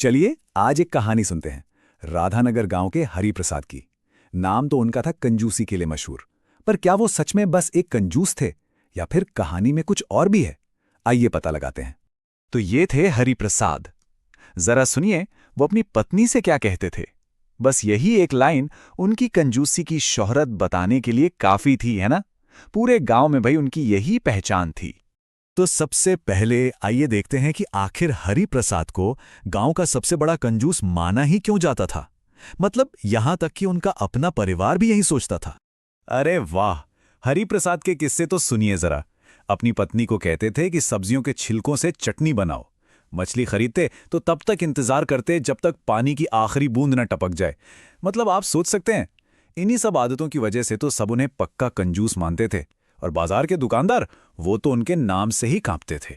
चलिए आज एक कहानी सुनते हैं राधानगर गांव के हरिप्रसाद की। नाम तो उनका था कंजूसी के लिए मशहूर, पर क्या वो सच में बस एक कंजूस थे या फिर कहानी में कुछ और भी है? आइए पता लगाते हैं। तो ये थे हरिप्रसाद। जरा सुनिए वो अपनी पत्नी से क्या कहते थे। बस यही एक लाइन उनकी कंजूसी की शोहरत बताने के लिए काफी थी, है ना? पूरे गांव में भाई उनकी यही पहचान थी। तो सबसे पहले आइए देखते हैं कि आखिर हरिप्रसाद को गांव का सबसे बड़ा कंजूस माना ही क्यों जाता था। मतलब यहां तक कि उनका अपना परिवार भी यही सोचता था। अरे वाह, हरिप्रसाद के किस्से तो सुनिए जरा। अपनी पत्नी को कहते थे कि सब्जियों के छिलकों से चटनी बनाओ। मछली खरीदते तो तब तक इंतजार करते जब तक पानी की आखिरी बूंद न टपक जाए। मतलब आप सोच सकते हैं, इन्हीं सब आदतों की वजह से तो सब उन्हें पक्का कंजूस मानते थे, और बाजार के दुकानदार वो तो उनके नाम से ही कांपते थे।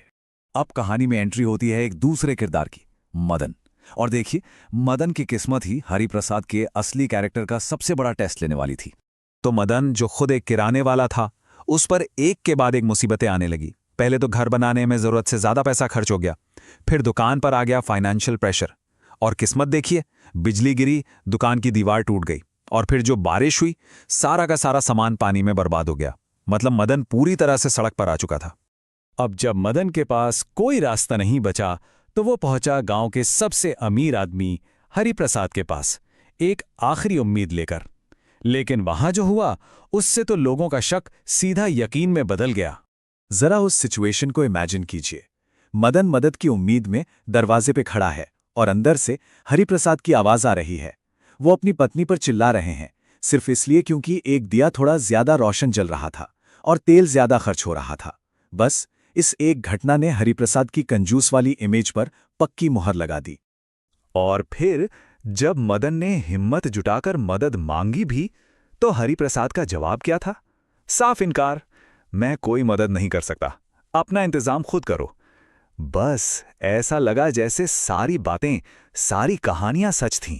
अब कहानी में एंट्री होती है एक दूसरे किरदार की, मदन। और देखिए, मदन की किस्मत ही हरिप्रसाद के असली कैरेक्टर का सबसे बड़ा टेस्ट लेने वाली थी। तो मदन, जो खुद एक किराने वाला था, उस पर एक के बाद एक मुसीबतें आने लगी। पहले तो घर बनाने में जरूरत से ज्यादा पैसा खर्च हो गया, फिर दुकान पर आ गया फाइनेंशियल प्रेशर, और किस्मत देखिए, बिजली गिरी, दुकान की दीवार टूट गई, और फिर जो बारिश हुई, सारा का सारा सामान पानी में बर्बाद हो गया। मतलब मदन पूरी तरह से सड़क पर आ चुका था। अब जब मदन के पास कोई रास्ता नहीं बचा, तो वो पहुंचा गांव के सबसे अमीर आदमी हरिप्रसाद के पास, एक आखिरी उम्मीद लेकर। लेकिन वहां जो हुआ, उससे तो लोगों का शक सीधा यकीन में बदल गया। जरा उस सिचुएशन को इमेजिन कीजिए। मदन मदद की उम्मीद में दरवाजे पे खड़ा है, और अंदर से हरिप्रसाद की आवाज आ रही है। वो अपनी पत्नी पर चिल्ला रहे हैं, सिर्फ इसलिए क्योंकि एक दिया थोड़ा ज्यादा रोशन जल रहा था और तेल ज्यादा खर्च हो रहा था। बस इस एक घटना ने हरिप्रसाद की कंजूस वाली इमेज पर पक्की मुहर लगा दी। और फिर जब मदन ने हिम्मत जुटाकर मदद मांगी भी, तो हरिप्रसाद का जवाब क्या था? साफ इनकार। मैं कोई मदद नहीं कर सकता, अपना इंतजाम खुद करो। बस ऐसा लगा जैसे सारी बातें, सारी कहानियां सच थीं।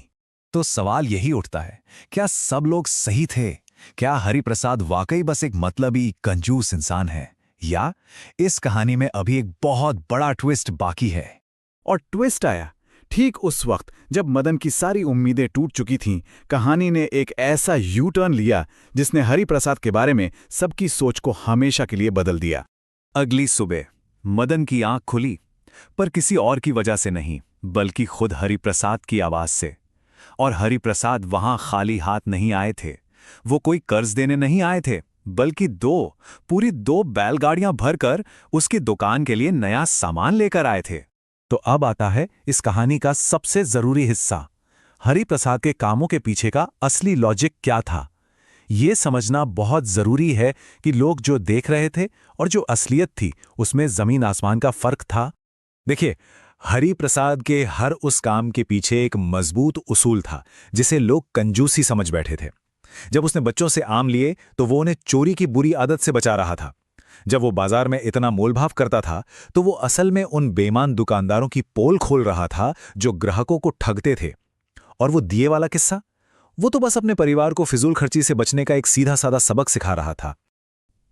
तो सवाल यही उठता है, क्या सब लोग सही थे? क्या हरिप्रसाद वाकई बस एक मतलबी कंजूस इंसान है, या इस कहानी में अभी एक बहुत बड़ा ट्विस्ट बाकी है? और ट्विस्ट आया ठीक उस वक्त जब मदन की सारी उम्मीदें टूट चुकी थीं। कहानी ने एक ऐसा यू टर्न लिया जिसने हरिप्रसाद के बारे में सबकी सोच को हमेशा के लिए बदल दिया। अगली सुबह मदन की आंख खुली, पर किसी और की वजह से नहीं, बल्कि खुद हरिप्रसाद की आवाज से। और हरिप्रसाद वहां खाली हाथ नहीं आए थे। वो कोई कर्ज देने नहीं आए थे, बल्कि पूरी दो बैलगाड़ियां भरकर उसकी दुकान के लिए नया सामान लेकर आए थे। तो अब आता है इस कहानी का सबसे जरूरी हिस्सा, हरिप्रसाद के कामों के पीछे का असली लॉजिक क्या था। ये समझना बहुत जरूरी है कि लोग जो देख रहे थे और जो असलियत थी, उसमें जमीन आसमान का फर्क था। देखिए, हरिप्रसाद के हर उस काम के पीछे एक मजबूत उसूल था, जिसे लोग कंजूसी समझ बैठे थे। जब उसने बच्चों से आम लिए तो वो उन्हें चोरी की बुरी आदत से बचा रहा था। जब वो बाजार में इतना मोलभाव करता था, तो वो असल में उन बेईमान दुकानदारों की पोल खोल रहा था जो ग्राहकों को ठगते थे। और वो दिए वाला किस्सा, वो तो बस अपने परिवार को फिजूल खर्ची से बचने का एक सीधा साधा सबक सिखा रहा था।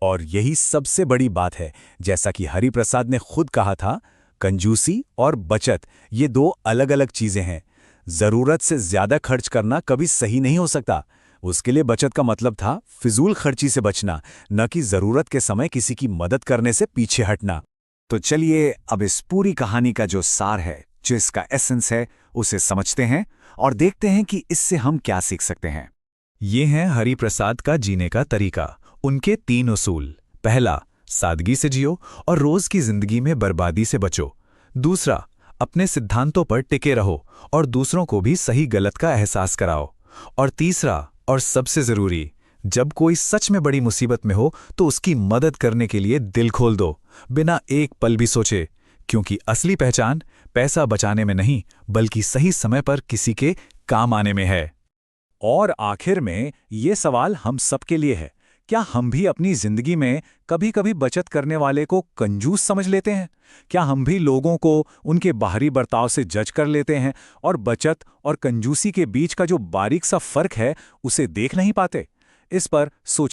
और यही सबसे बड़ी बात है, जैसा कि हरिप्रसाद ने खुद कहा था, कंजूसी और बचत ये दो अलग अलग चीजें हैं। जरूरत से ज्यादा खर्च करना कभी सही नहीं हो सकता। उसके लिए बचत का मतलब था फिजूल खर्ची से बचना, न कि जरूरत के समय किसी की मदद करने से पीछे हटना। तो चलिए अब इस पूरी कहानी का जो सार है, जो इसका एसेंस है, उसे समझते हैं और देखते हैं कि इससे हम क्या सीख सकते हैं। ये है हरिप्रसाद का जीने का तरीका, उनके 3 उसूल। पहला, सादगी से जियो और रोज की जिंदगी में बर्बादी से बचो। दूसरा, अपने सिद्धांतों पर टिके रहो और दूसरों को भी सही गलत का एहसास कराओ। और तीसरा और सबसे जरूरी, जब कोई सच में बड़ी मुसीबत में हो तो उसकी मदद करने के लिए दिल खोल दो, बिना एक पल भी सोचे। क्योंकि असली पहचान पैसा बचाने में नहीं, बल्कि सही समय पर किसी के काम आने में है। और आखिर में ये सवाल हम सबके लिए है, क्या हम भी अपनी जिंदगी में कभी कभी बचत करने वाले को कंजूस समझ लेते हैं? क्या हम भी लोगों को उनके बाहरी बर्ताव से जज कर लेते हैं और बचत और कंजूसी के बीच का जो बारीक सा फर्क है, उसे देख नहीं पाते? इस पर सोच